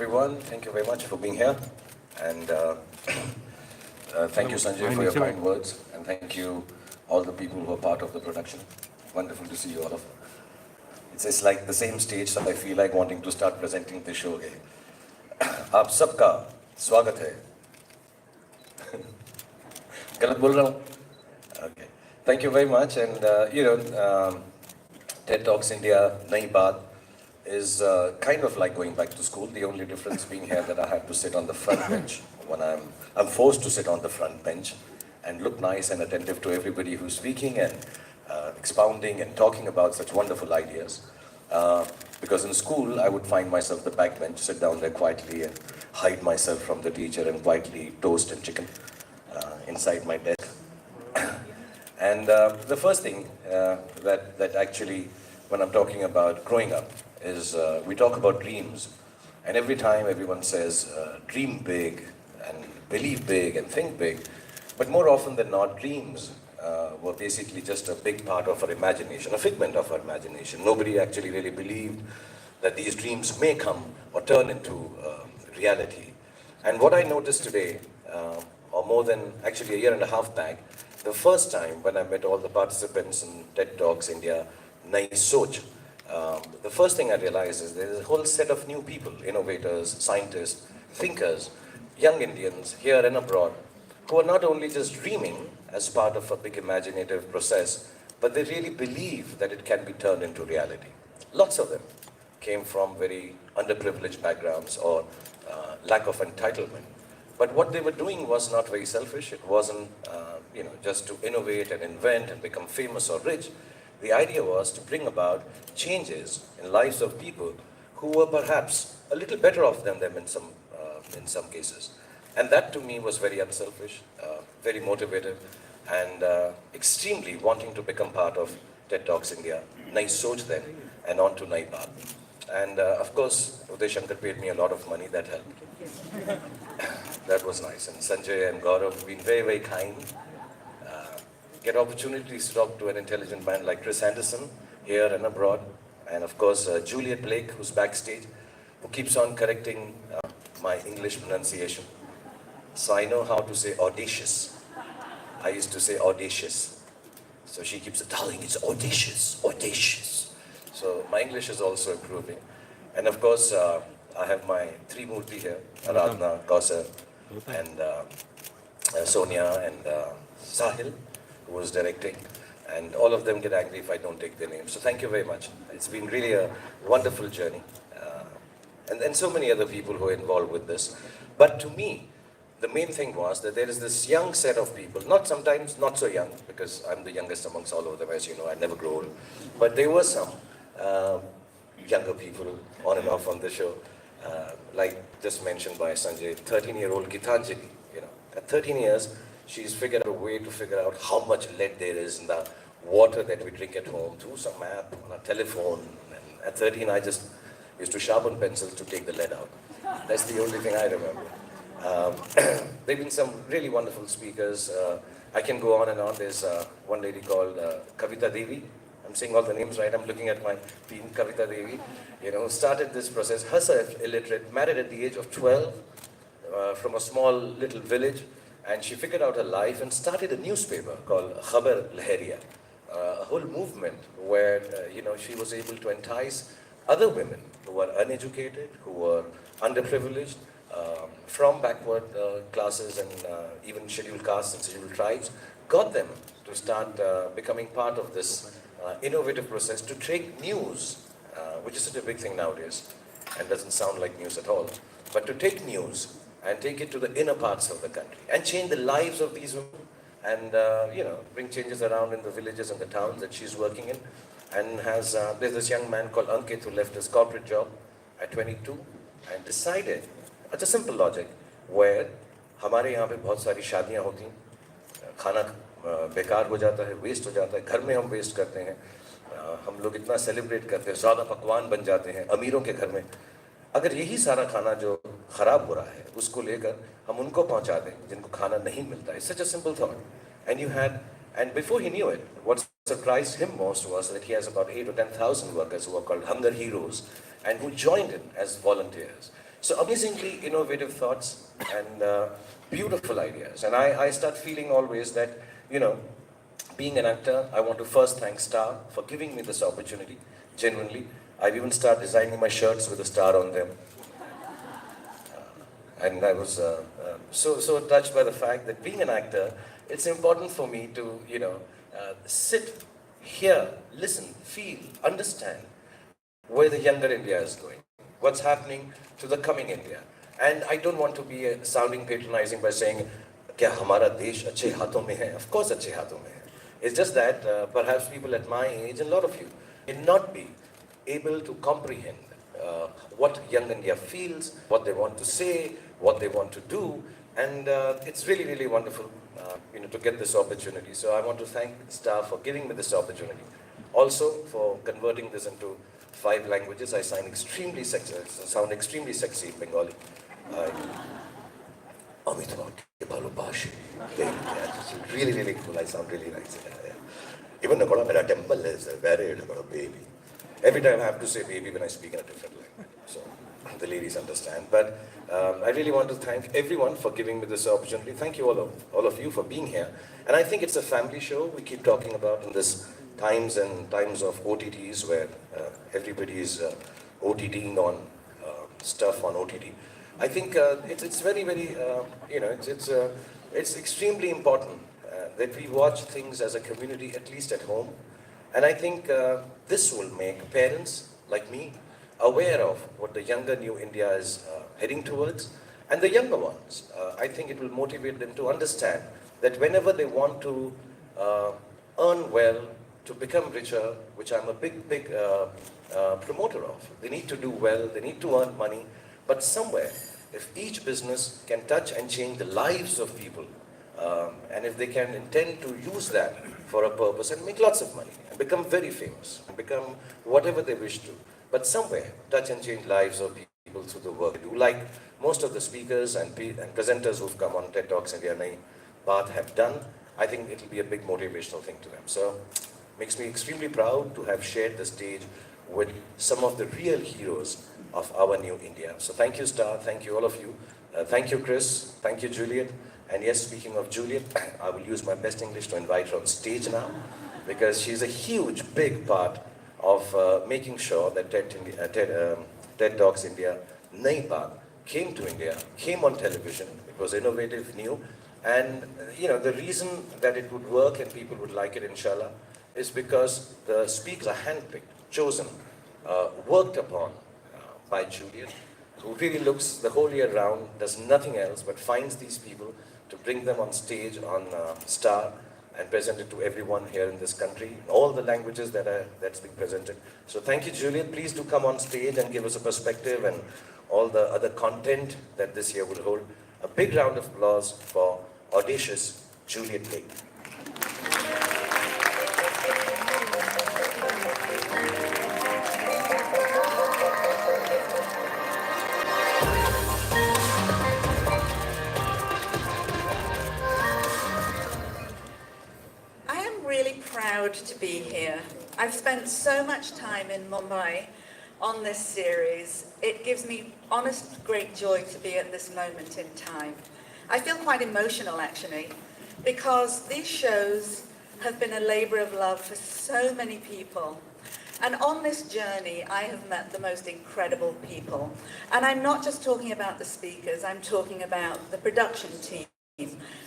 everyone. Thank you very much for being here. And thank you, Sanjay, for your kind words. And thank you, all the people who are part of the production. Wonderful to see you all of. It's like the same stage, so I feel like wanting to start presenting the show again. आप सबका स्वागत है. गलत बोल रहा हूँ? Okay. Thank you very much. And TED Talks India, नई बात, is kind of like going back to school. The only difference being here that I have to sit on the front bench when I'm forced to sit on the front bench and look nice and attentive to everybody who's speaking and expounding and talking about such wonderful ideas. Because in school, I would find myself the back bench, sit down there quietly and hide myself from the teacher and quietly toast and chicken inside my desk. And the first thing that actually, when I'm talking about growing up, is we talk about dreams. And every time everyone says, dream big and believe big and think big. But more often than not, dreams were basically just a big part of our imagination, a figment of our imagination. Nobody actually really believed that these dreams may come or turn into reality. And what I noticed today, or more than actually a year and a half back, the first time when I met all the participants in TED Talks India, Nai Soch, the first thing I realized is there's a whole set of new people, innovators, scientists, thinkers, young Indians here and abroad, who are not only just dreaming as part of a big imaginative process, but they really believe that it can be turned into reality. Lots of them came from very underprivileged backgrounds or lack of entitlement. But what they were doing was not very selfish. It wasn't, just to innovate and invent and become famous or rich. The idea was to bring about changes in lives of people who were perhaps a little better off than them in some cases. And that to me was very unselfish, very motivated, and extremely wanting to become part of TED Talks India. Nai Soch then, and on to Nai Baat. And of course, Uday Shankar paid me a lot of money, that helped. That was nice. And Sanjay and Gaurav have been very, very kind. Get opportunities to talk to an intelligent man like Chris Anderson, here and abroad. And of course, Juliet Blake, who's backstage, who keeps on correcting my English pronunciation. So I know how to say audacious. I used to say audacious. So she keeps telling it's audacious, audacious. So my English is also improving. And of course, I have my three Murti here, Aradhana, Kausar, and Sonia, and Sahil, who was directing. And all of them get angry if I don't take their names. So thank you very much. It's been really a wonderful journey. And so many other people who are involved with this. But to me, the main thing was that there is this young set of people, sometimes not so young, because I'm the youngest amongst all of them, as you know, I never grow old. But there were some younger people on and off on the show, like just mentioned by Sanjay, 13-year-old Gitanjali. At 13 years, she's figured out a way to figure out how much lead there is in the water that we drink at home through some app on a telephone. And at 13, I just used to sharpen pencils to take the lead out. That's the only thing I remember. There have been some really wonderful speakers. I can go on and on. There's one lady called Kavita Devi. I'm saying all the names right. I'm looking at my team, Kavita Devi, who started this process, herself illiterate, married at the age of 12 from a small little village. And she figured out her life and started a newspaper called Khabar Lahariya, a whole movement where, she was able to entice other women who were uneducated, who were underprivileged, from backward classes and even scheduled castes and scheduled tribes, got them to start becoming part of this innovative process to take news, which is such a big thing nowadays and doesn't sound like news at all, but to take news and take it to the inner parts of the country and change the lives of these women and, bring changes around in the villages and the towns that she's working in. And there's this young man called Ankit who left his corporate job at 22 and decided, it's a simple logic, where हमारे यहाँ पे बहुत सारी शादियाँ होती हैं, खाना बेकार हो जाता है, वेस्ट हो जाता है, घर में हम वेस्ट करते हैं, हम लोग इतना सेलिब्रेट करते हैं, ज़्यादा पकवान बन जाते हैं अमीरों के घर में. अगर यही सारा खाना जो ख़राब हो रहा है उसको लेकर हम उनको पहुंचा दें जिनको खाना नहीं मिलता है. It's such a simple thought. And before he knew it, what surprised him most was that he has about 8,000 or 10,000 workers who are called hunger heroes and who joined in as volunteers. So amazingly innovative thoughts and beautiful ideas. And I start feeling always that, you know, being an actor, I want to first thank Star for giving me this opportunity, genuinely. I've even started designing my shirts with a star on them. And I was so touched by the fact that being an actor, it's important for me to, sit, hear, listen, feel, understand where the younger India is going, what's happening to the coming India. And I don't want to be sounding patronizing by saying, क्या हमारा देश अच्छे हाथों में है? Of course अच्छे हाथों में है. It's just that perhaps people at my age, and a lot of you, may not be able to comprehend what young India feels, what they want to say, what they want to do, and it's really, really wonderful, to get this opportunity. So I want to thank Star for giving me this opportunity. Also for converting this into 5 languages. I sound extremely sexy in Bengali. It's really, really cool. I sound really nice. Even the temple is very baby. Every time I have to say baby when I speak in a different language. So the ladies understand. But I really want to thank everyone for giving me this opportunity. Thank you all of you for being here. And I think it's a family show we keep talking about in this times and times of OTTs where everybody is OTTing on stuff on OTT. I think it's very, very, it's extremely important that we watch things as a community, at least at home. And I think this will make parents like me aware of what the younger new India is heading towards. And the younger ones, I think it will motivate them to understand that whenever they want to earn well, to become richer, which I'm a big promoter of, they need to do well, they need to earn money. But somewhere, if each business can touch and change the lives of people, and if they can intend to use that for a purpose and make lots of money, and become very famous, and become whatever they wish to, but somewhere touch and change lives of people through the work they do, like most of the speakers and presenters who've come on TED Talks India Nahi Baat have done, I think it'll be a big motivational thing to them. So, makes me extremely proud to have shared the stage with some of the real heroes of our new India. So thank you, Star. Thank you, all of you. Thank you, Chris. Thank you, Juliet. And yes, speaking of Juliet, I will use my best English to invite her on stage now, because she's a huge, big part of making sure that TED Talks India Nahi Baat came to India, came on television. It was innovative, new. And, the reason that it would work and people would like it, inshallah, is because the speakers are handpicked, chosen, worked upon by Juliet, who really looks the whole year round, does nothing else but finds these people to bring them on stage on Star and present it to everyone here in this country, in all the languages that's being presented. So thank you, Juliet. Please do come on stage and give us a perspective and all the other content that this year will hold. A big round of applause for audacious Juliet Lake. Proud to be here. I've spent so much time in Mumbai on this series. It gives me honest great joy to be at this moment in time. I feel quite emotional actually, because these shows have been a labor of love for so many people. And on this journey, I have met the most incredible people. And I'm not just talking about the speakers, I'm talking about the production team.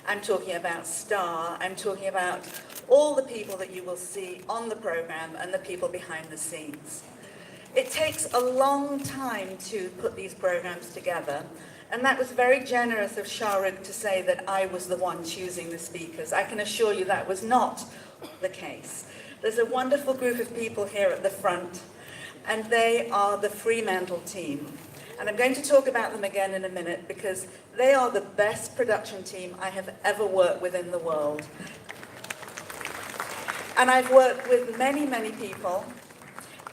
I'm talking about Star, I'm talking about all the people that you will see on the program and the people behind the scenes. It takes a long time to put these programs together, and that was very generous of Shah Rukh to say that I was the one choosing the speakers. I can assure you that was not the case. There's a wonderful group of people here at the front, and they are the Fremantle team. And I'm going to talk about them again in a minute because they are the best production team I have ever worked with in the world. And I've worked with many, many people,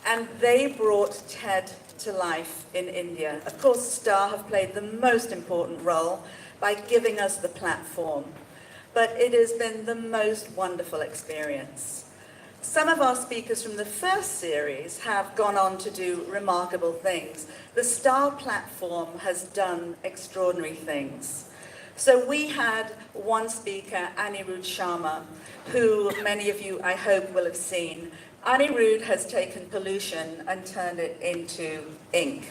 and they brought TED to life in India. Of course, Star have played the most important role by giving us the platform, but it has been the most wonderful experience. some of our speakers from the first series have gone on to do remarkable things. The Star platform has done extraordinary things. So we had one speaker, Anirudh Sharma, who many of you, I hope, will have seen. Anirudh has taken pollution and turned it into ink.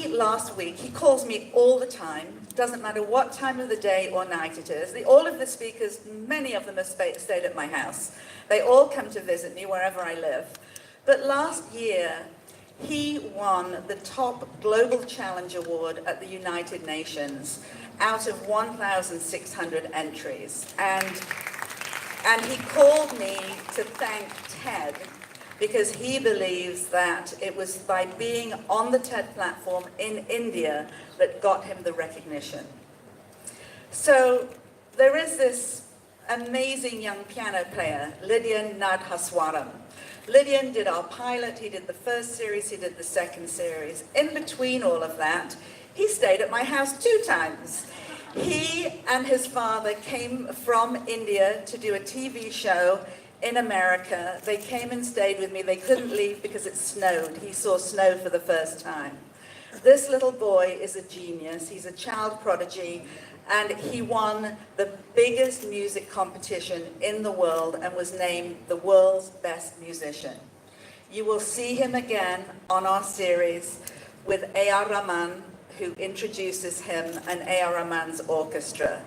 Last week, he calls me all the time, doesn't matter what time of the day or night it is. All of the speakers, many of them have stayed at my house. They all come to visit me wherever I live. But last year, he won the top Global Challenge Award at the United Nations out of 1,600 entries. And he called me to thank TED because he believes that it was by being on the TED platform in India that got him the recognition. So there is this amazing young piano player, Lydian Nadhaswaram. Lydian did our pilot, he did the first series, he did the second series. In between all of that, he stayed at my house 2 times. He and his father came from India to do a TV show in America. They came and stayed with me. They couldn't leave because it snowed. He saw snow for the first time. This little boy is a genius. He's a child prodigy, and he won the biggest music competition in the world and was named the world's best musician. You will see him again on our series with A.R. Rahman, who introduces him and A.R. Rahman's orchestra.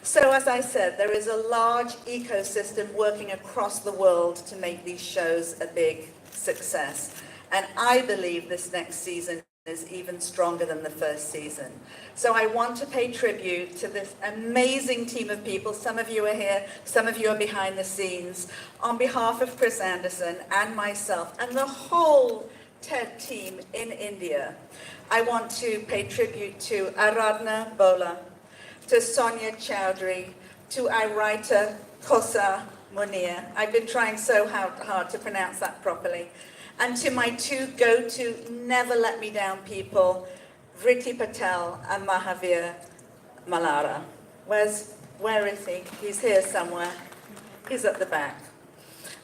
So as I said, there is a large ecosystem working across the world to make these shows a big success. And I believe this next season is even stronger than the first season. So I want to pay tribute to this amazing team of people. Some of you are here, some of you are behind the scenes. On behalf of Chris Anderson and myself and the whole TED team in India, I want to pay tribute to Aradhna Bola, to Sonia Chowdhury, to Airaita Kosa Munir. I've been trying so hard to pronounce that properly. And to my 2 go-to, never let me down people, Vritti Patel and Mahavir Mallara. Where is he? He's here somewhere. He's at the back.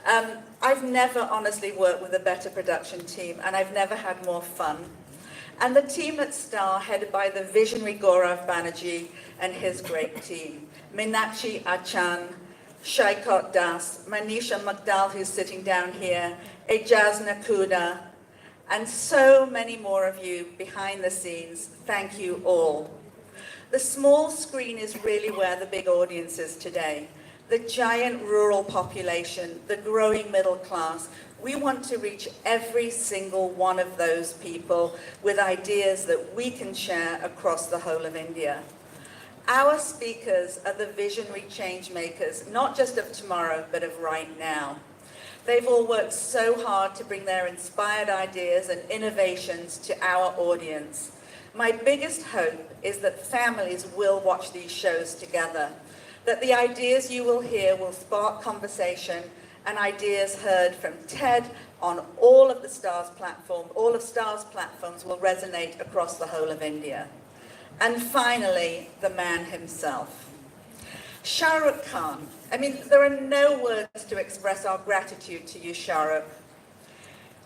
I've never honestly worked with a better production team, and I've never had more fun. And the team at Star, headed by the visionary Gaurav Banerjee and his great team, Meenakshi Achan, Shaikot Das, Manisha Magdal, who's sitting down here, Ejaz Nakuda, and so many more of you behind the scenes. Thank you all. The small screen is really where the big audience is today. The giant rural population, the growing middle class. We want to reach every single one of those people with ideas that we can share across the whole of India. Our speakers are the visionary change makers, not just of tomorrow, but of right now. They've all worked so hard to bring their inspired ideas and innovations to our audience. My biggest hope is that families will watch these shows together, that the ideas you will hear will spark conversation and ideas heard from TED on all of Star's platforms will resonate across the whole of India. And finally, the man himself. Shah Rukh Khan. I mean, there are no words to express our gratitude to you, Shah Rukh.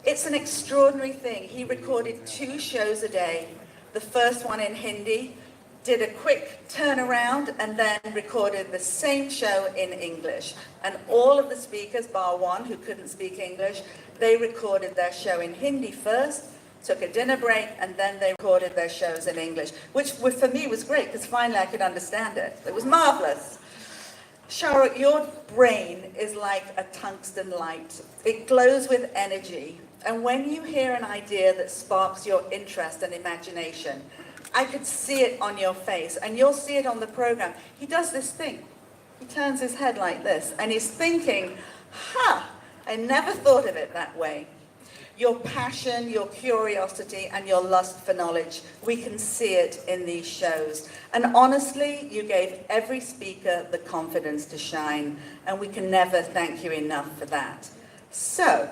It's an extraordinary thing. He recorded 2 shows a day. The first one in Hindi, did a quick turnaround, and then recorded the same show in English. And all of the speakers, bar one who couldn't speak English, they recorded their show in Hindi first, took a dinner break, and then they recorded their shows in English, which for me was great, because finally I could understand it. It was marvelous. Shah Rukh, your brain is like a tungsten light. It glows with energy. And when you hear an idea that sparks your interest and imagination, I could see it on your face, and you'll see it on the program. He does this thing. He turns his head like this, and he's thinking, I never thought of it that way. Your passion, your curiosity, and your lust for knowledge, we can see it in these shows. And honestly, you gave every speaker the confidence to shine, and we can never thank you enough for that. So,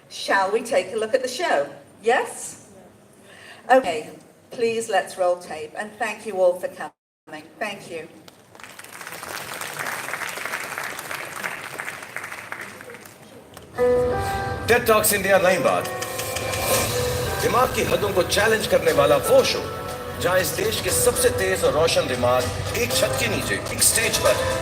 shall we take a look at the show? Yes? Okay. Please, let's roll tape, and thank you all for coming. Thank you. Ted talks India नई बात, दिमाग की हदों को challenge करने वाला वो show जहां इस देश के सबसे तेज और रोशन दिमाग एक छत के नीचे एक स्टेज पर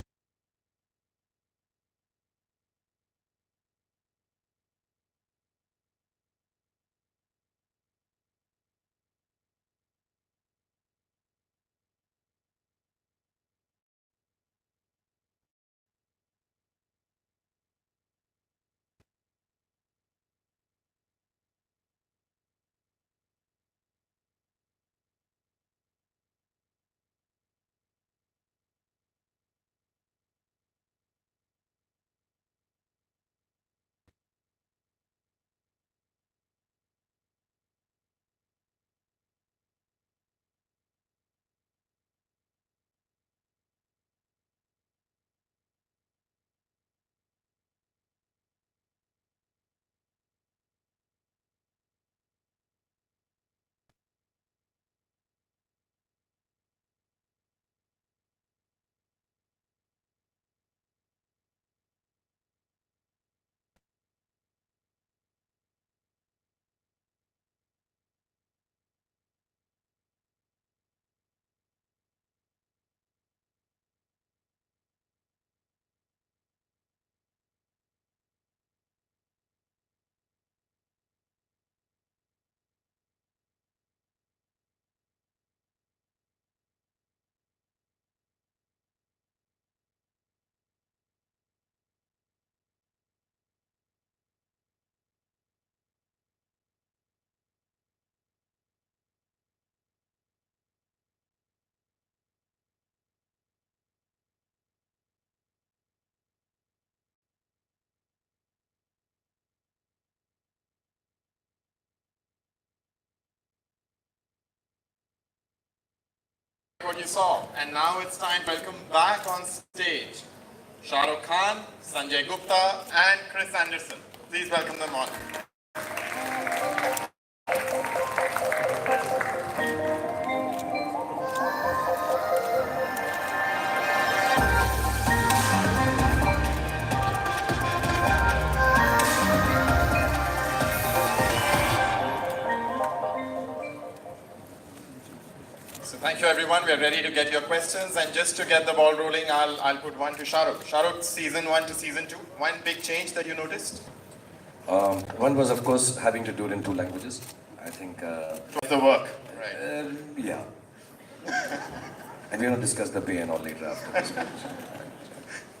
what you saw. And now it's time to welcome back on stage Shah Rukh Khan, Sanjay Gupta, and Chris Anderson. Please welcome them on. So thank you everyone. We are ready to get your questions, and just to get the ball rolling, I'll put one to Shah Rukh. Shah Rukh, season 1 to season 2, one big change that you noticed? One was, of course, having to do it in two languages. I think, It was the work, right? yeah. And we're going to discuss the pay and all later after this.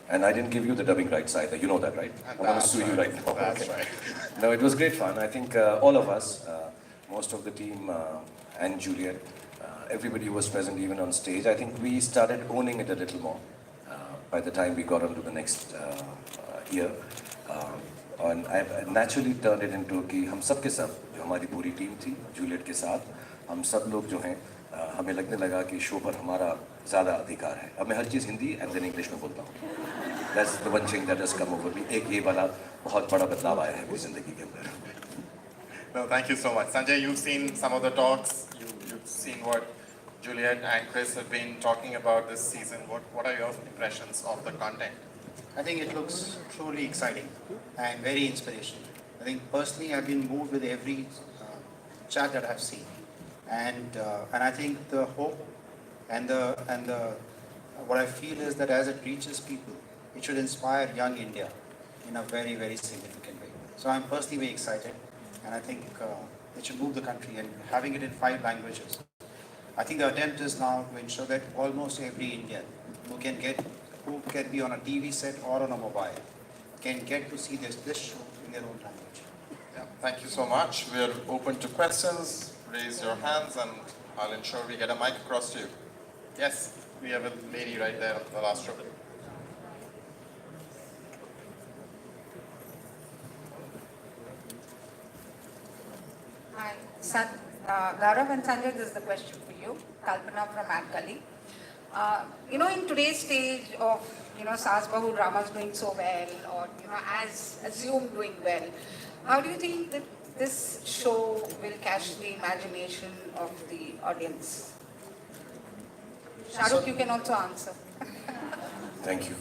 And I didn't give you the dubbing rights either. You know that, right? I'm going to sue you right now. That's right. No, it was great fun. I think all of us, most of the team and Juliet, everybody who was present even on stage, I think we started owning it a little more by the time we got on to the next year. And I naturally turned it into कि हम सब के सब जो हमारी पूरी team थी Juliet के साथ हम सब लोग जो हैं हमें लगने लगा कि शो पर हमारा ज़्यादा अधिकार है अब मैं हर चीज़ हिंदी एंड देन इंग्लिश में बोलता हूँ That's the one thing that has come over me. एक ये वाला बहुत बड़ा बदलाव आया है मेरी ज़िंदगी के अंदर. No, thank you so much. Sanjay, you've seen some of the talks. You've seen what Juliet and Chris have been talking about this season. What are your impressions of the content? I think it looks truly exciting and very inspirational. I think personally I've been moved with every chat that I've seen, and I think the hope and the what I feel is that as it reaches people, it should inspire young India in a very, very significant way. So I'm personally very excited, and I think it should move the country, and having it in 5 languages. I think the attempt is now to ensure that almost every Indian who can be on a TV set or on a mobile can get to see this show in their own language. Yeah, thank you so much. We're open to questions. Raise your hands and I'll ensure we get a mic across to you. Yes, we have a lady right there on the last row. Hi, Gaurav and Sanjay, this is the question for you. Kalpana from Adgali. In today's stage of, Saas Bahu dramas doing so well, or, as assumed doing well, how do you think that this show will catch the imagination of the audience? Shah Rukh, you can also answer. Thank you.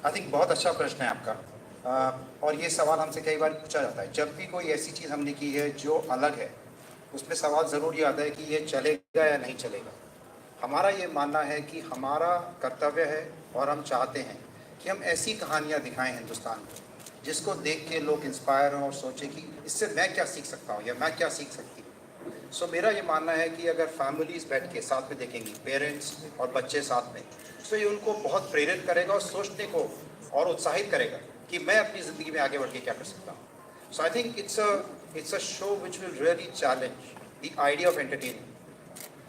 I think बहुत अच्छा प्रश्न है आपका। और ये सवाल हमसे कई बार पूछा जाता है। जब भी कोई ऐसी चीज़ हमने की है जो अलग है, उसमें सवाल ज़रूर ये आता है कि ये चलेगा या नहीं चलेगा। हमारा ये मानना है कि हमारा कर्तव्य है और हम चाहते हैं कि हम ऐसी कहानियाँ दिखाएं हिंदुस्तान को जिसको देख के लोग इंस्पायर हों और सोचें कि इससे मैं क्या सीख सकता हूँ या मैं क्या सीख सकती हूँ। सो मेरा ये मानना है कि अगर फैमिलीज बैठ के साथ में देखेंगी, पेरेंट्स और बच्चे साथ में, तो ये उनको बहुत प्रेरित करेगा और सोचने को और उत्साहित करेगा कि मैं अपनी ज़िंदगी में आगे बढ़ के क्या कर सकता हूँ। So I think it's a show which will really challenge the idea of entertainment.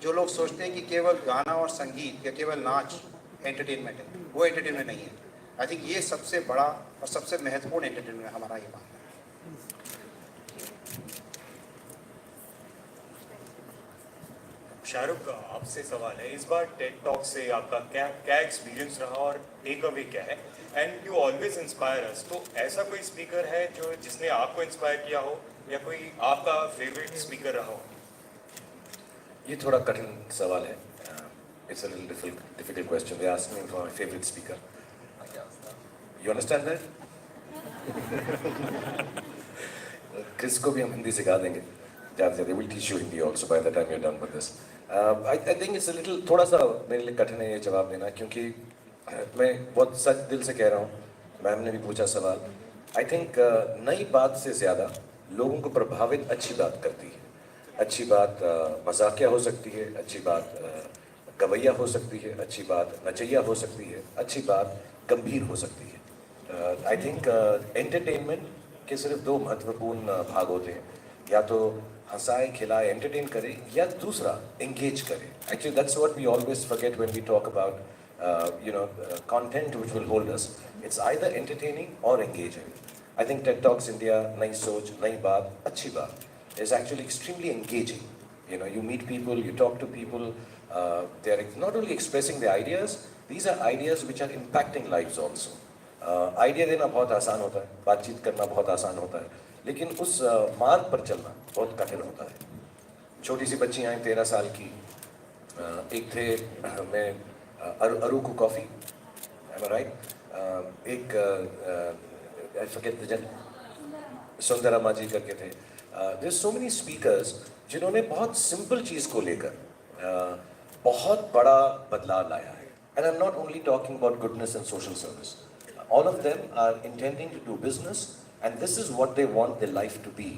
जो लोग सोचते हैं कि केवल गाना और संगीत या केवल नाच एंटरटेनमेंट है, वो एंटरटेनमेंट नहीं है। आई थिंक ये सबसे बड़ा और सबसे महत्वपूर्ण एंटरटेनमेंट है, हमारा ये मानना है। शाहरुख, आपसे सवाल है, इस बार टेड टॉक से आपका क्या क्या एक्सपीरियंस रहा और टेक अवे क्या है? एंड यू ऑलवेज इंस्पायर अस, तो ऐसा कोई स्पीकर है जो जिसने आपको इंस्पायर किया हो या कोई आपका फेवरेट स्पीकर रहा हो? ये थोड़ा कठिन सवाल है। It's a little difficult question. They ask me for my favourite speaker. You understand that? Chris को भी हम हिंदी सिखा देंगे, जानते थे। Will teach you Hindi also by the time you are done with this. I think it's a little, थोड़ा सा मेरे लिए कठिन है ये जवाब देना, क्योंकि मैं बहुत सच दिल से कह रहा हूँ। मैम ने भी पूछा सवाल। आई थिंक नई बात से ज़्यादा लोगों को प्रभावित अच्छी बात करती है। अच्छी बात मजाकिया हो सकती है, अच्छी बात गवैया हो सकती है, अच्छी बात नचैया हो सकती है, अच्छी बात गंभीर हो सकती है। आई थिंक एंटरटेनमेंट के सिर्फ दो महत्वपूर्ण भाग होते हैं, या तो हंसाए खिलाए एंटरटेन करे, या दूसरा एंगेज करे। Actually that's what we always forget when we talk about content which will hold us. It's either entertaining or engaging. I think TED talks India, नई सोच, नई बात, अच्छी बात, is actually extremely engaging. You know, you meet people, you talk to people, they're not only expressing their ideas, these are ideas which are impacting lives also. Idea देना बहुत आसान होता है, बातचीत करना बहुत आसान होता है, लेकिन उस मार्ग पर चलना बहुत कठिन होता है। छोटी सी बच्ची आई 13 साल की, एक थे मैं अरुकु कॉफ़ी, am I right? एक I forget the gender, सुंदरा माजी करके थे। There's so many speakers जिन्होंने बहुत सिंपल चीज़ को लेकर बहुत बड़ा बदलाव लाया है। And I'm not only talking about goodness and social service. All of them are intending to do business, and this is what they want their life to be.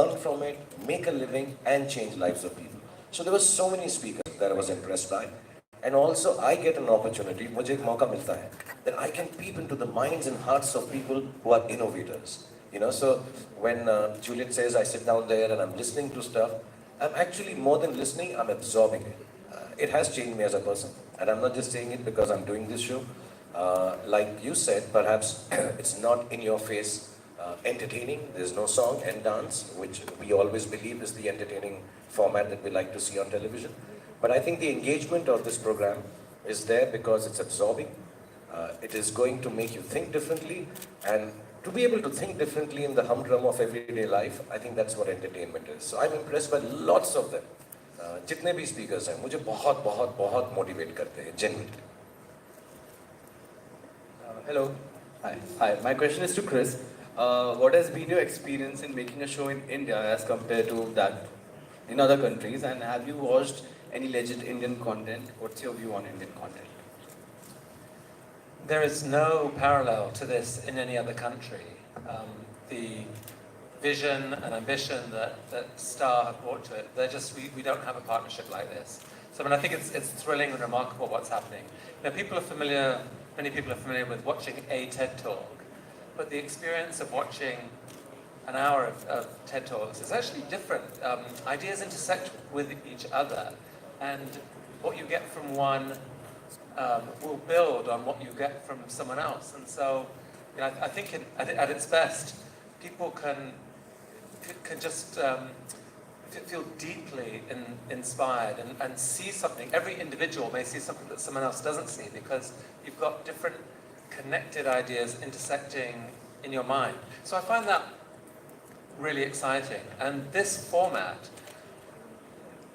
Earn from it, make a living, and change lives of people. So there were so many speakers that I was impressed by. And also I get an opportunity, मुझे एक मौका मिलता है, that I can peep into the minds and hearts of people who are innovators. You know, so when Juliet says I sit down there and I'm listening to stuff, I'm actually more than listening, I'm absorbing it. It has changed me as a person, and I'm not just saying it because I'm doing this show. Like you said, perhaps it's not in your face entertaining. There's no song and dance, which we always believe is the entertaining format that we like to see on television. But I think the engagement of this program is there because it's absorbing. It is going to make you think differently, and to be able to think differently in the humdrum of everyday life, I think that's what entertainment is. So I'm impressed by lots of them. जितने भी speakers हैं, मुझे बहुत बहुत बहुत motivate करते हैं, genuinely. Hello. Hi. My question is to Chris. What has been your experience in making a show in India as compared to that in other countries? And have you watched any legit Indian content? What's your view on Indian content? There is no parallel to this in any other country. The vision and ambition that Star have brought to it, we don't have a partnership like this. So I mean, I think it's thrilling and remarkable what's happening. Now, many people are familiar with watching a TED Talk, but the experience of watching an hour of TED Talks is actually different. Ideas intersect with each other, and what you get from one will build on what you get from someone else. And so, you know, I think at its best, people can just feel deeply inspired and see something. Every individual may see something that someone else doesn't see, because you've got different connected ideas intersecting in your mind. So I find that really exciting. And this format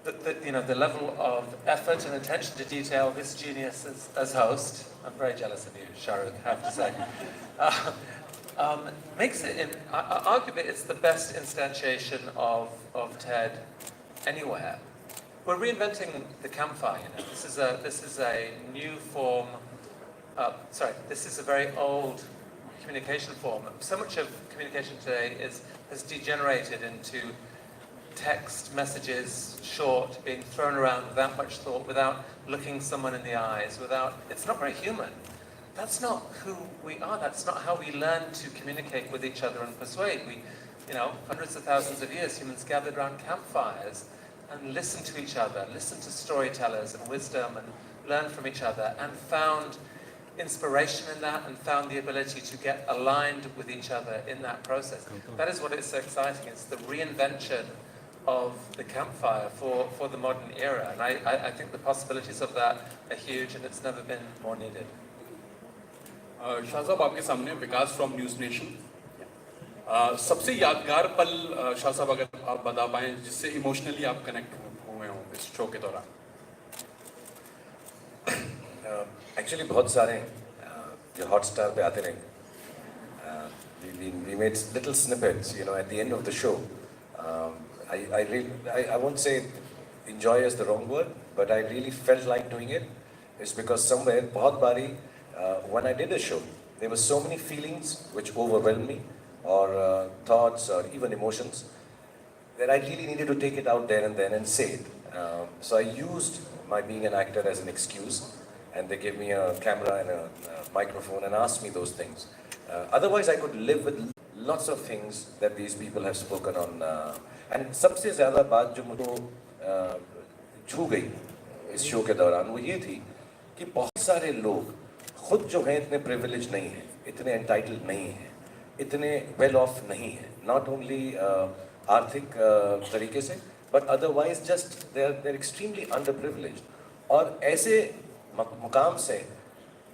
the level of effort and attention to detail this genius as host, I'm very jealous of you, Shah Rukh, I have to say, makes it, arguably, it's the best instantiation of TED anywhere. We're reinventing the campfire, This is a new form, this is a very old communication form. So much of communication today has degenerated into text messages, short, being thrown around without much thought, without looking someone in the eyes, it's not very human. That's not who we are. That's not how we learn to communicate with each other and persuade. Hundreds of thousands of years, humans gathered around campfires and listened to each other, listened to storytellers and wisdom and learned from each other and found inspiration in that and found the ability to get aligned with each other in that process. That is what is so exciting. It's the reinvention of the campfire for the modern era. And I think the possibilities of that are huge and it's never been more needed. Shah साहब आपके सामने विकास from news nation सबसे यादगार पल शाह साहब अगर आप बता पाएं जिससे इमोशनली आप कनेक्ट हुए हों इस शो के दौरान एक्चुअली बहुत सारे जो हॉटस्टार पे आते रहे we made little snippets at the end of the show. I won't say enjoy is the wrong word, but I really felt like doing it. It's because somewhere बहुत बारी when I did a show, there were so many feelings which overwhelmed me, or thoughts, or even emotions, that I really needed to take it out there and then and say it. So I used my being an actor as an excuse, and they gave me a camera and a microphone and asked me those things. Otherwise, I could live with lots of things that these people have spoken on. And सबसे ज़्यादा बात जो मुझको छू गई इस show के दौरान वो ये थी कि बहुत सारे लोग खुद जो हैं इतने privileged नहीं हैं, इतने entitled नहीं हैं, इतने well off नहीं हैं, not only आर्थिक तरीके से, but otherwise just they're extremely underprivileged. और ऐसे मुकाम से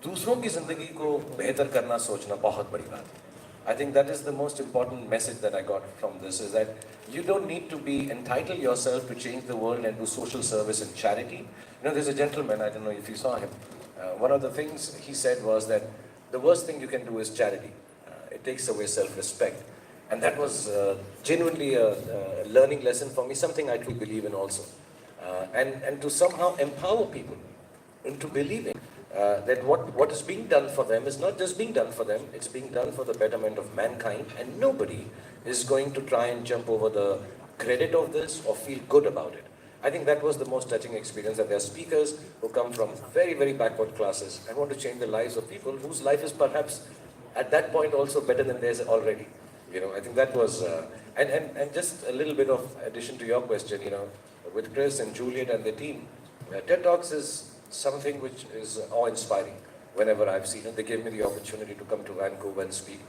दूसरों की ज़िंदगी को बेहतर करना सोचना बहुत बड़ी बात है. I think that is the most important message that I got from this, is that you don't need to be entitled yourself to change the world and do social service and charity. There's a gentleman, I don't know if you saw him, one of the things he said was that the worst thing you can do is charity. It takes away self-respect. And that was genuinely a learning lesson for me, something I truly believe in also. And to somehow empower people into believing that what is being done for them is not just being done for them, it's being done for the betterment of mankind, and nobody is going to try and jump over the credit of this or feel good about it. I think that was the most touching experience, that there are speakers who come from very, very backward classes and want to change the lives of people whose life is perhaps at that point also better than theirs already. I think that was, and just a little bit of addition to your question, with Chris and Juliet and the team, TED Talks is something which is awe-inspiring. Whenever I've seen it, they gave me the opportunity to come to Vancouver and speak,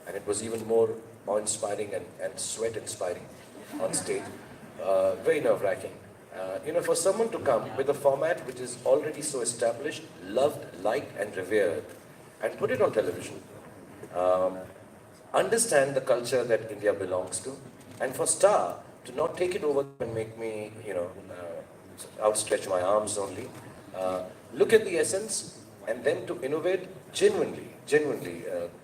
and it was even more awe-inspiring and sweat-inspiring on stage. Very nerve-wracking. For someone to come with a format which is already so established, loved, liked, and revered, and put it on television, understand the culture that India belongs to, and for Star to not take it over and make me, outstretch my arms only. Look at the essence and then to innovate genuinely.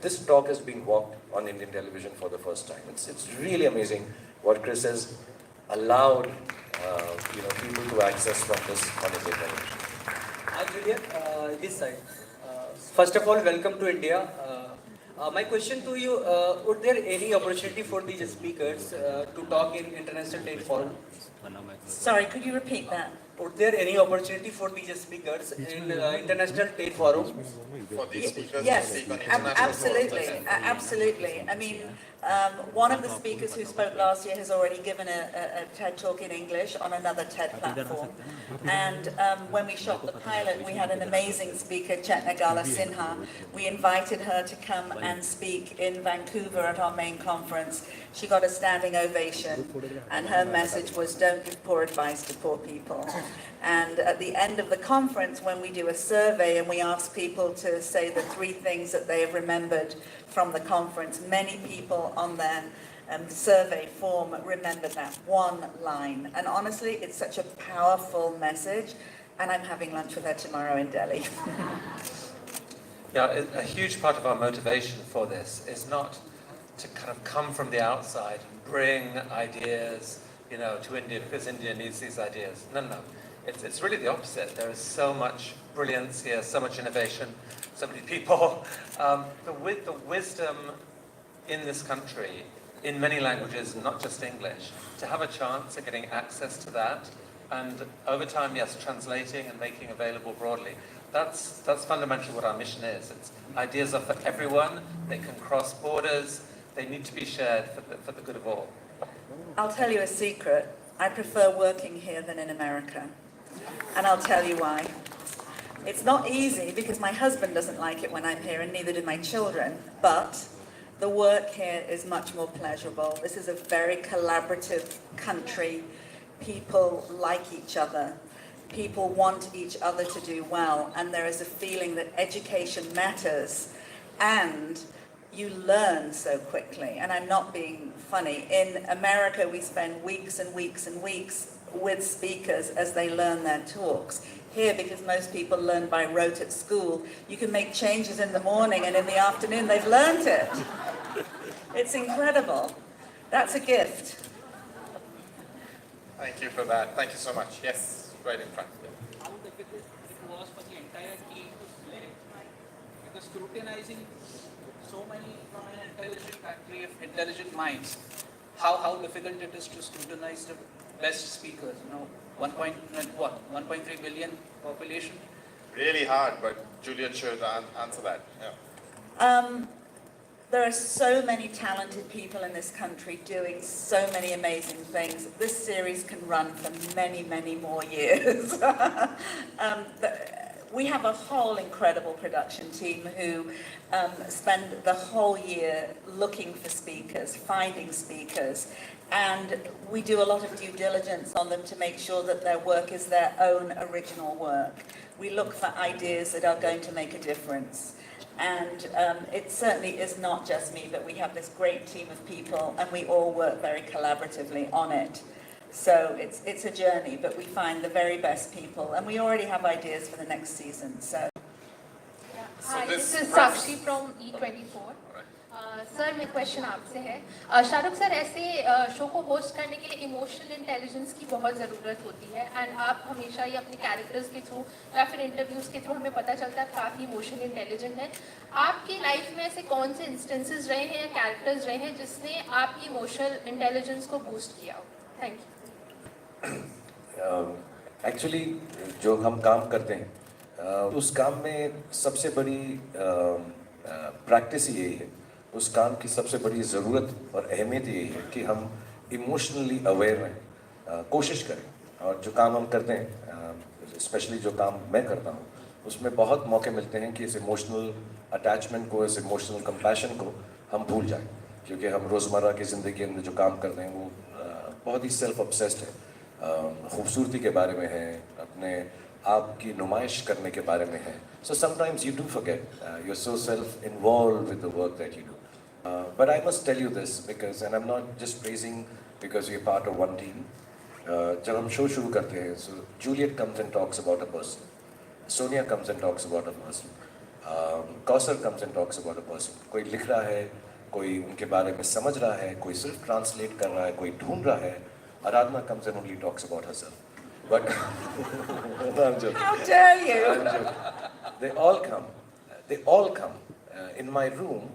This talk is being walked on Indian television for the first time. It's really amazing what Chris has allowed people to access from this on Indian television. Hi Juliet, this side. First of all, welcome to India. My question to you, would there any opportunity for these speakers to talk in International Trade Forum? Sorry, could you repeat that? Would there any opportunity for these speakers in International Trade Forum? For these speakers Yes, to speak on international absolutely, forums. absolutely. I mean, one of the speakers who spoke last year has already given a TED talk in English on another TED platform. And when we shot the pilot, we had an amazing speaker, Chetnagala Sinha. We invited her to come and speak in Vancouver at our main conference. She got a standing ovation, and her message was, don't give poor advice to poor people. And at the end of the conference, when we do a survey and we ask people to say the 3 things that they have remembered from the conference, many people on there survey form remembered that one line. And honestly, it's such a powerful message. And I'm having lunch with her tomorrow in Delhi. Yeah, a huge part of our motivation for this is not to kind of come from the outside and bring ideas, to India because India needs these ideas. No, no. It's really the opposite. There is so much brilliance here, so much innovation, so many people. The wisdom in this country, in many languages, not just English, to have a chance at getting access to that, and over time, yes, translating and making available broadly. That's fundamentally what our mission is. It's ideas are for everyone. They can cross borders. They need to be shared for the good of all. I'll tell you a secret. I prefer working here than in America. And I'll tell you why. It's not easy because my husband doesn't like it when I'm here, and neither do my children. But the work here is much more pleasurable. This is a very collaborative country. People like each other. People want each other to do well. And there is a feeling that education matters. And you learn so quickly. And I'm not being funny. In America, we spend weeks and weeks and weeks with speakers as they learn their talks. Here, because most people learn by rote at school, you can make changes in the morning, and in the afternoon they've learned it. It's incredible. That's a gift. Thank you for that. Thank you so much. Yes, right in front. How difficult it was for the entire team to select, because scrutinizing so many from an intelligent factory of intelligent minds, how difficult it is to scrutinize the best speakers, 1.3 billion population. Really hard, but Juliet should answer that. Yeah. There are so many talented people in this country doing so many amazing things. This series can run for many, many more years. We have a whole incredible production team who spend the whole year looking for speakers, finding speakers, and we do a lot of due diligence on them to make sure that their work is their own original work. We look for ideas that are going to make a difference. And it certainly is not just me, but we have this great team of people, and we all work very collaboratively on it. So it's a journey, but we find the very best people, and we already have ideas for the next season. So. Hi, this is Sakshi from E24. Sir मेरा question आपसे है Shahrukh sir, ऐसे show को host करने के लिए emotional intelligence की बहुत ज़रूरत होती है, एंड आप हमेशा ही अपने कैरेक्टर्स के थ्रू या फिर इंटरव्यूज़ के थ्रू हमें पता चलता है काफ़ी इमोशनल इंटेलिजेंट है. आपकी लाइफ में ऐसे कौन से इंस्टेंसेस रहे हैं या कैरेक्टर्स रहे हैं जिसने आपकी इमोशनल इंटेलिजेंस को बूस्ट किया हो? Thank you. एक्चुअली जो हम काम करते हैं उस काम में सबसे बड़ी प्रैक्टिस यही है, उस काम की सबसे बड़ी ज़रूरत और अहमियत यही है कि हम इमोशनली अवेयर रहें, कोशिश करें. और जो काम हम करते हैं, स्पेशली जो काम मैं करता हूँ, उसमें बहुत मौके मिलते हैं कि इस इमोशनल अटैचमेंट को, इस इमोशनल कंपैशन को हम भूल जाएं, क्योंकि हम रोज़मर्रा की ज़िंदगी के अंदर जो काम करते हैं वो बहुत ही सेल्फ ऑब्सेस्ड है, खूबसूरती के बारे में है, अपने आप की नुमाइश करने के बारे में है. So sometimes you do forget, you're so self-involved with the work that you do. But I must tell you this because, and I'm not just praising because we're part of one team. जब हम show शुरू करते हैं, so Juliet comes and talks about a person, Sonia comes and talks about a person, Kausar comes and talks about a person. कोई लिख रहा है, कोई उनके बारे में समझ रहा है, कोई सिर्फ ट्रांसलेट कर रहा है, कोई ढूंढ रहा है. Aradhana comes and only talks about herself. But no, I'm joking. How dare you? I'm joking. They all come in my room,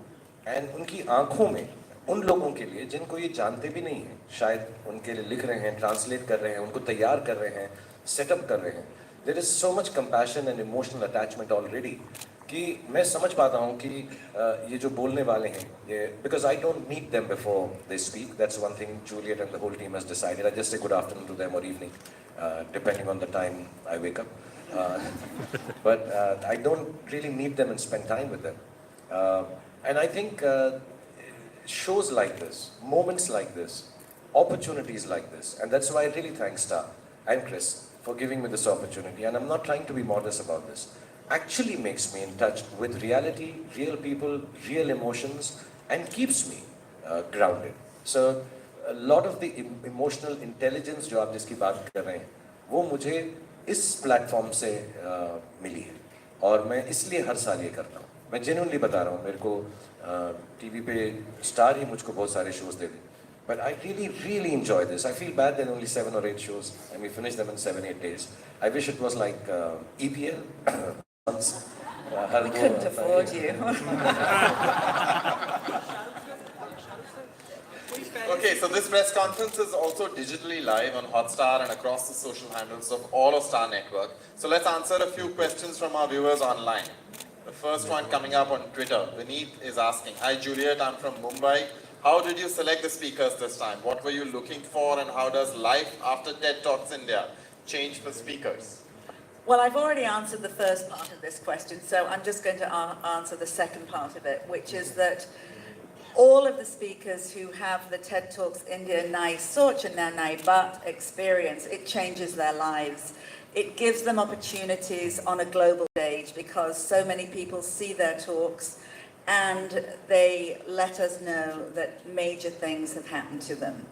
and उनकी आंखों में उन लोगों के लिए जिनको ये जानते भी नहीं हैं, शायद उनके लिए लिख रहे हैं, ट्रांसलेट कर रहे हैं, उनको तैयार कर रहे हैं, सेटअप कर रहे हैं. There is so much compassion and emotional attachment already कि मैं समझ पाता हूँ कि ये जो बोलने वाले हैं, ये because I don't meet them before they speak. That's one thing Juliet and the whole team has decided. I just say good afternoon to them or evening, depending on the time I wake up. But I don't really meet them and spend time with them. And I think shows like this, moments like this, opportunities like this, and that's why I really thank Star and Chris for giving me this opportunity. And I'm not trying to be modest about this. Actually makes me in touch with reality, real people, real emotions, and keeps me grounded. So a lot of the emotional intelligence जो आप जिसकी बात कर रहे हैं वो मुझे इस प्लेटफॉर्म से मिली है और मैं इसलिए हर साल ये करता हूँ. मैं जेन्युइनली बता रहा हूँ. मेरे को टीवी पे स्टार ही मुझको बहुत सारे शोज देते. But I really enjoy this. I feel bad there are only 7 or 8 shows and we finish them in 7-8 days. I wish it was like EPL. We couldn't afford you. Okay, so this press conference is also digitally live on Hotstar and across the social handles of all of Star Network. So let's answer a few questions from our viewers online. The first one coming up on Twitter. Vineet is asking, hi Juliet, I'm from Mumbai. How did you select the speakers this time? What were you looking for and how does life after TED Talks India change for speakers? Well, I've already answered the first part of this question, so I'm just going to answer the second part of it, which is that all of the speakers who have the TED Talks India Nai Soch and Nai Bat experience, it changes their lives. It gives them opportunities on a global stage because so many people see their talks and they let us know that major things have happened to them.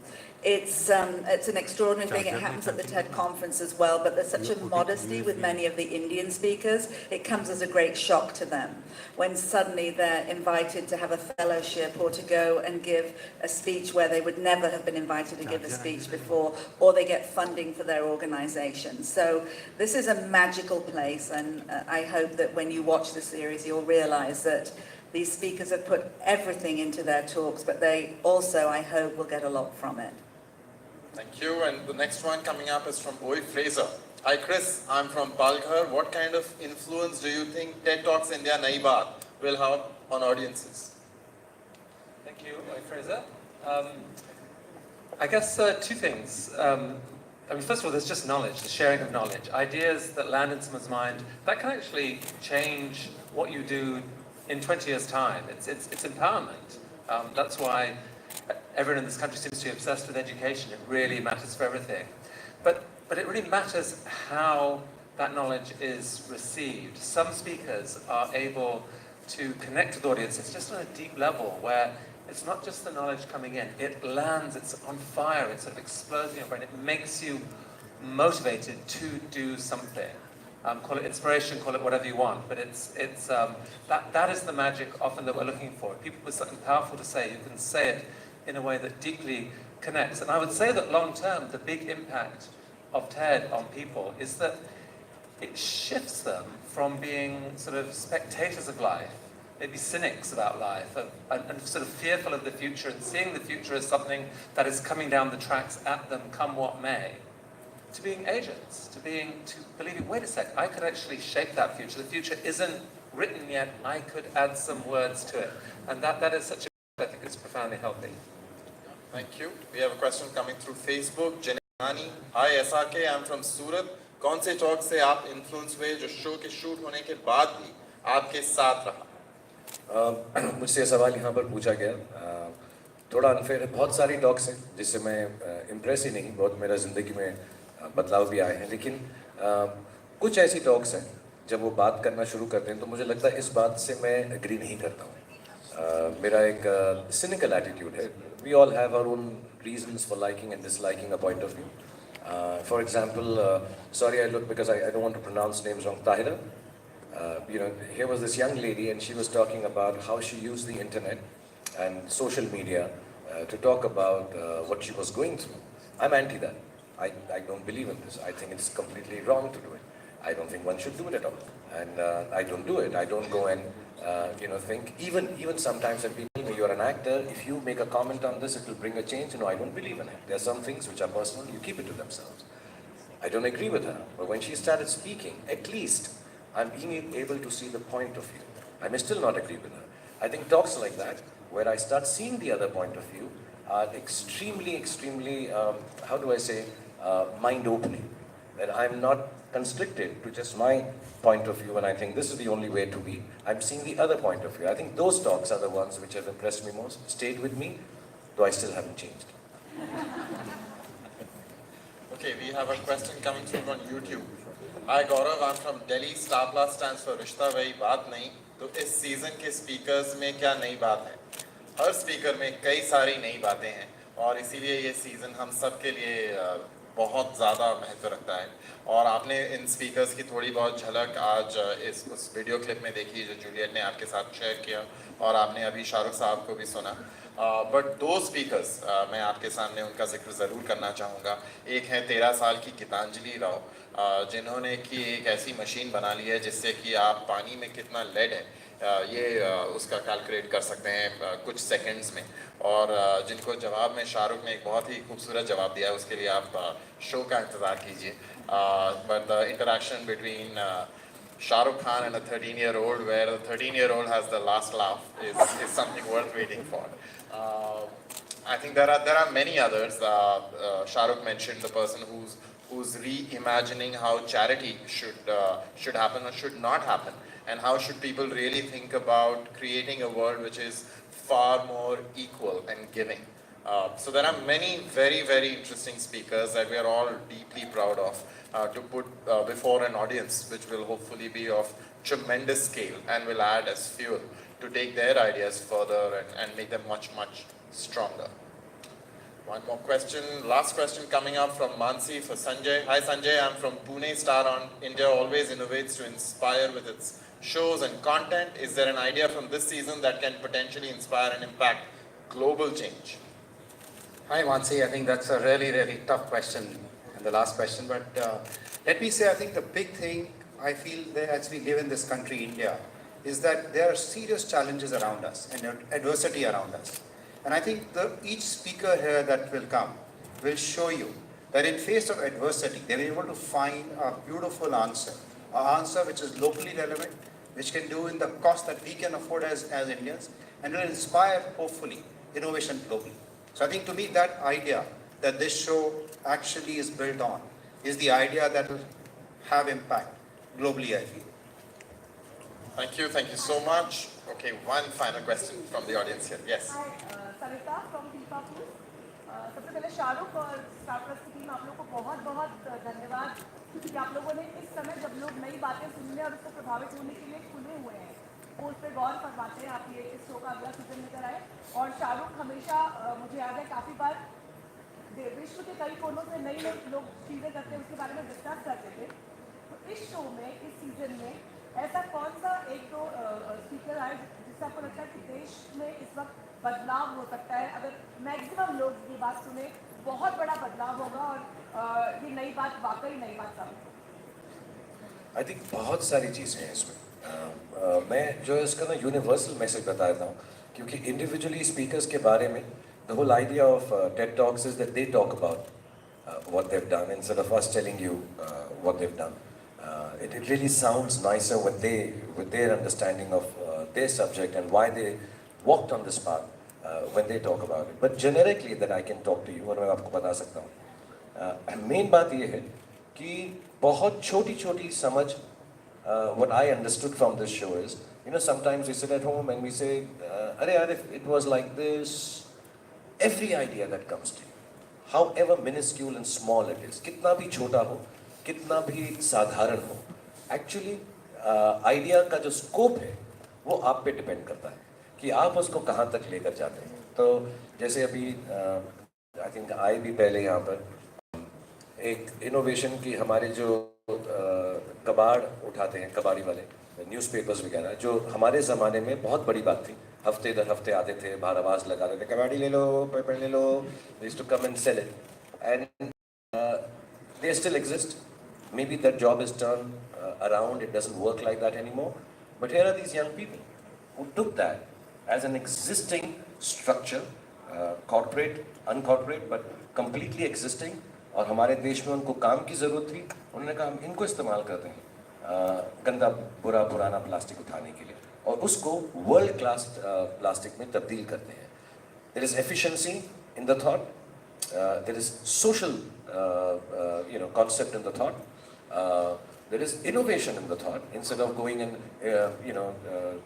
It's an extraordinary thing. It happens at the TED conference as well, but there's such a modesty with many of the Indian speakers. It comes as a great shock to them when suddenly they're invited to have a fellowship or to go and give a speech where they would never have been invited to give a speech before, or they get funding for their organization. So this is a magical place, and I hope that when you watch the series, you'll realize that these speakers have put everything into their talks, but they also, I hope, will get a lot from it. Thank you. And the next one coming up is from Boy Fraser. Hi Chris, I'm from Palghar. What kind of influence do you think TED Talks India Nai Baat will have on audiences? Thank you, Fraser. I guess two things. First of all, there's just knowledge, the sharing of knowledge. Ideas that land in someone's mind, that can actually change what you do in 20 years' time. It's empowerment. That's why everyone in this country seems to be obsessed with education. It really matters for everything. But it really matters how that knowledge is received. Some speakers are able to connect with audiences just on a deep level where it's not just the knowledge coming in, it lands, it's on fire, it sort of explodes in your brain, it makes you motivated to do something. Call it inspiration, call it whatever you want, but that is the magic often that we're looking for. People with something powerful to say, you can say it in a way that deeply connects. And I would say that long term, the big impact of TED on people is that it shifts them from being sort of spectators of life, maybe cynics about life, and sort of fearful of the future and seeing the future as something that is coming down the tracks at them, come what may, to being agents, to believing, wait a sec, I could actually shape that future. The future isn't written yet, I could add some words to it. And that is such a, I think it's profoundly healthy. Thank you. We have a question coming through Facebook. Jenny, hi SRK, I'm from Surat. कौन से talk से आप influence हुए जो show के shoot होने के बाद भी आपके साथ रहा? मुझसे सवाल यहाँ पर पूछा गया, थोड़ा अनफेयर है. बहुत सारी टॉक्स हैं जिससे मैं इम्प्रेस ही नहीं, बहुत मेरा ज़िंदगी में बदलाव भी आए हैं, लेकिन कुछ ऐसी टॉक्स हैं जब वो बात करना शुरू करते हैं तो मुझे लगता है इस बात से मैं एग्री नहीं करता हूँ. मेरा एक cynical attitude है. We all have our own reasons for liking and disliking a point of view. For example, sorry I look because I don't want to pronounce names wrong. Tahira, here was this young lady and she was talking about how she used the internet and social media to talk about what she was going through. I'm anti that. I don't believe in this. I think it's completely wrong to do it. I don't think one should do it at all. And I don't do it. I don't go and think, even sometimes when people tell me you're an actor, if you make a comment on this, it will bring a change. I don't believe in it. There are some things which are personal, you keep it to themselves. I don't agree with her. But when she started speaking, at least I'm being able to see the point of view. I may still not agree with her. I think talks like that, where I start seeing the other point of view, are extremely, how do I say, mind-opening. That I'm not constricted to just my point of view and I think this is the only way to be. I'm seeing the other point of view. I think those talks are the ones which have impressed me most, stayed with me, though I still haven't changed. Okay, we have a question coming through on YouTube. Hi Gaurav, I'm from Delhi. Star Plus stands for Rishta Wahi Baat Nahi. तो इस season के speakers में क्या नई बात है? हर speaker में कई सारी नई बातें हैं और इसीलिए ये सीज़न हम सब के लिए बहुत ज़्यादा महत्व रखता है। और आपने इन स्पीकर्स की थोड़ी बहुत झलक आज इस उस वीडियो क्लिप में देखी जो जूलियट ने आपके साथ शेयर किया, और आपने अभी शाहरुख साहब को भी सुना। बट दो स्पीकर्स मैं आपके सामने उनका जिक्र ज़रूर करना चाहूँगा। एक है 13 साल की गीतांजलि राव, जिन्होंने कि एक ऐसी मशीन बना ली है जिससे कि आप पानी में कितना लेड है उसका कैलकुलेट कर सकते हैं कुछ सेकंड्स में। और जिनको जवाब में शाहरुख ने एक बहुत ही खूबसूरत जवाब दिया है, उसके लिए आप शो का इंतज़ार कीजिए। But the interaction between Shahrukh Khan and a 13-year-old, where the 13-year-old has the last laugh, is something worth waiting for. I think there are many others. Shahrukh mentioned the person who's reimagining how charity should happen or should not happen, and how should people really think about creating a world which is far more equal and giving. So there are many very interesting speakers that we are all deeply proud of to put before an audience, which will hopefully be of tremendous scale and will add as fuel to take their ideas further and make them much stronger. One more question, last question coming up from Mansi for Sanjay. Hi Sanjay, I'm from Pune. Star on India always innovates to inspire with its shows and content. Is there an idea from this season that can potentially inspire and impact global change? Hi, Mansi. I think that's a really tough question, and the last question. But let me say, I think the big thing I feel that as we live in this country, India, is that there are serious challenges around us and adversity around us. And I think each speaker here that will come will show you that in face of adversity, they will be able to find a beautiful answer, an answer which is locally relevant, which can do in the cost that we can afford as Indians, and will inspire, hopefully, innovation globally. So I think to me that idea that this show actually is built on is the idea that will have impact globally, I feel. Thank you so much. Okay, one final question from the audience here. Yes. Hi, Savita from FIFA Plus. सबसे पहले शाहरुख और star plus की team आप लोग को बहुत धन्यवाद कि आप लोगों ने इस समय जब लोग नई बातें सुनने और उसको प्रभावित होने के लिए खुले हुए हैं, वो उस पर गौर फरमाते हैं, आप ये इस शो का अगला सीजन लेकर आए। और शाहरुख हमेशा मुझे याद है काफ़ी बार विश्व के कई कोनों से नई लोग चीज़ें करते हैं उसके बारे में डिस्कस करते थे। तो इस शो में इस सीजन में ऐसा कौन सा एक दो स्पीकर आए जिससे आपको लगता है कि देश में इस वक्त बदलाव हो सकता है? अगर मैक्सिमम लोग ये बात सुने बहुत बड़ा बदलाव होगा और ये नई बात वाकई नई बात साबित। आई थिंक बहुत सारी चीज़ें हैं इसमें। मैं जो है इसका ना यूनिवर्सल मैसेज बता देता हूँ, क्योंकि इंडिविजुअली स्पीकर्स के बारे में the whole idea of TED Talks is that they talk about what they've done instead of us telling you what they've done. It really sounds nicer with their understanding of their subject and why they walked on this path when they talk about it. But generically that I can talk to you और मैं आपको बता सकता हूँ। Main बात ये है कि बहुत छोटी समझ what I understood from this show is, you know, sometimes we sit at home and we say, अरे यार, if it was like this, every idea that comes to you, however minuscule and small it is, कितना भी छोटा हो, कितना भी साधारण हो, actually आइडिया का जो स्कोप है वो आप पे डिपेंड करता है कि आप उसको कहाँ तक लेकर जाते हैं। तो जैसे अभी आई थिंक आए भी पहले यहाँ पर एक इनोवेशन की हमारे जो कबाड़ उठाते हैं, कबाड़ी वाले न्यूज़पेपर्स वगैरह, जो हमारे ज़माने में बहुत बड़ी बात थी। हफ्ते दर हफ्ते आते थे, बाहर आवाज़ लगाते थे, कबाड़ी ले लो, पेपर ले लो, they used to come and sell it, and they still exist. Maybe that job is turned around, it doesn't work like that anymore, but here are these young people who took that as an existing structure, corporate, uncorporate, but completely existing, और हमारे देश में उनको काम की ज़रूरत थी, उन्होंने कहा हम इनको इस्तेमाल करते हैं गंदा बुरा पुराना प्लास्टिक उठाने के लिए, और उसको वर्ल्ड क्लास प्लास्टिक में तब्दील करते हैं। There is efficiency in the thought, there is social concept in the thought, there is innovation in the thought. Instead of going and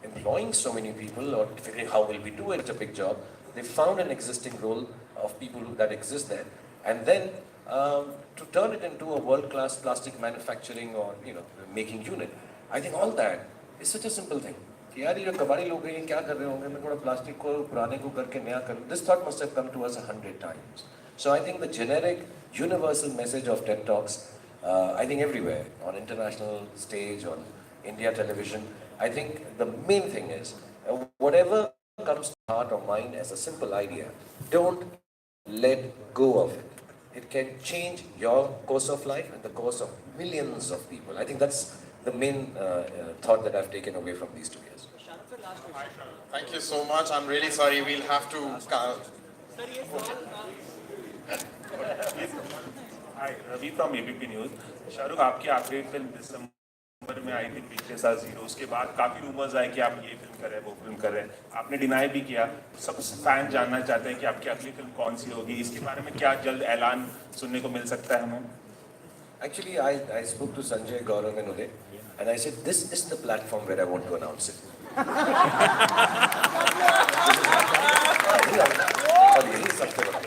employing so many people or figuring how will we do it, it's a big job, they found an existing role of people that exist there, and then to turn it into a world class plastic manufacturing or making unit. I think all that is such a simple thing. कि यार ये जो कबाड़ी लोग हैं ये क्या कर रहे होंगे, मैं थोड़ा प्लास्टिक को पुराने को करके नया करूँ. This thought must have come to us 100 times. So I think the generic, universal message of TED Talks, I think everywhere, on international stage, on India television, I think the main thing is, whatever comes to heart or mind as a simple idea, don't let go of it. It can change your course of life and the course of millions of people. I think that's the main thought that I've taken away from these 2 years. Thank you so much. I'm really sorry. We'll have to. Hi, Ravi from ABP News. Shahrukh, आपकी आखिरी film दिसंबर में आई थी पिछले साल zero. उसके बाद काफी rumours आए कि आप ये फिल्म कर रहे हैं, वो फिल्म कर रहे हैं. आपने डिनाई भी किया. सब फैन जानना चाहते हैं कि आपकी अगली फिल्म कौन सी होगी. इसके बारे में क्या जल्द ऐलान सुनने को मिल सकता है हमें? Actually, I spoke to Sanjay, Gaurav and Uday, and I said, this is the platform where I want to announce it. और यही सबसे बड़ा.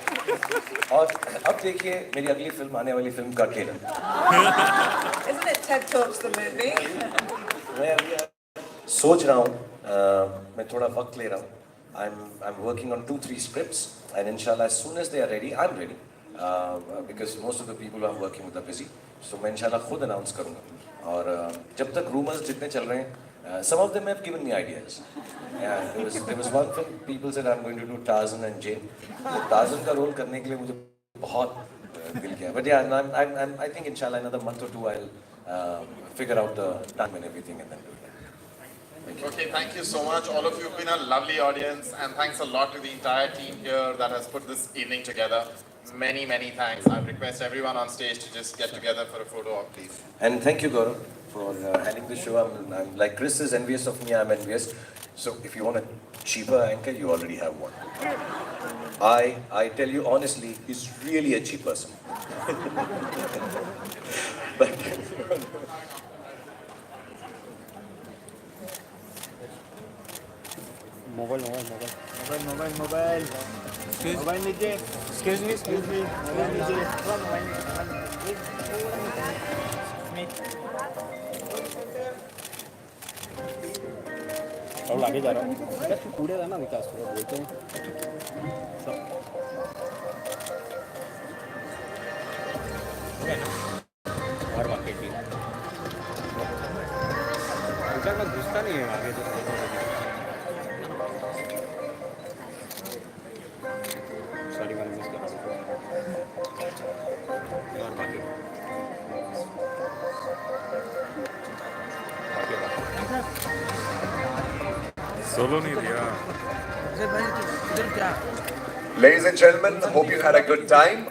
और अब देखिए मेरी अगली फिल्म, आने वाली फिल्म का trailer. Isn't it TED Talks the movie? मैं अभी सोच रहा हूँ, मैं थोड़ा वक्त ले रहा हूँ. I'm working on 2-3 scripts, and inshallah as soon as they are ready, I'm ready. Because most of the people who I'm working with are busy. So मैं इंशाल्लाह खुद अनाउंस करूँगा. और जब तक रूमर्स जितने चल रहे हैं, some of them have given me ideas. Yeah, there was one film people said I'm going to do Tarzan and Jane. Tarzan का रोल करने के लिए मुझे बहुत दिल किया. But yeah, I think inshallah another month or two I'll figure out the time and everything and then do it. Okay, thank you so much. All of you have been a lovely audience, and thanks a lot to the entire team here that has put this evening together. Many, many thanks. I request everyone on stage to just get together for a photo op, please. And thank you, Gaurav, for handling the show. I'm like Chris is envious of me. I'm envious. So if you want a cheaper anchor, you already have one. I tell you honestly, he's really a cheap person. But Mobile. Mobile लीजिए. Excuse me. Mobile लीजिए. और आगे जा रहा हूँ. बेटा तू कूड़े था ना विकास को बोलते हैं. और मार्केट की. विकास में घुसता नहीं है आगे तो. Sorry, मैंने मिस कर दिया. और बाकी. सोलो नहीं दिया. ladies and gentlemen, hope you had a good time.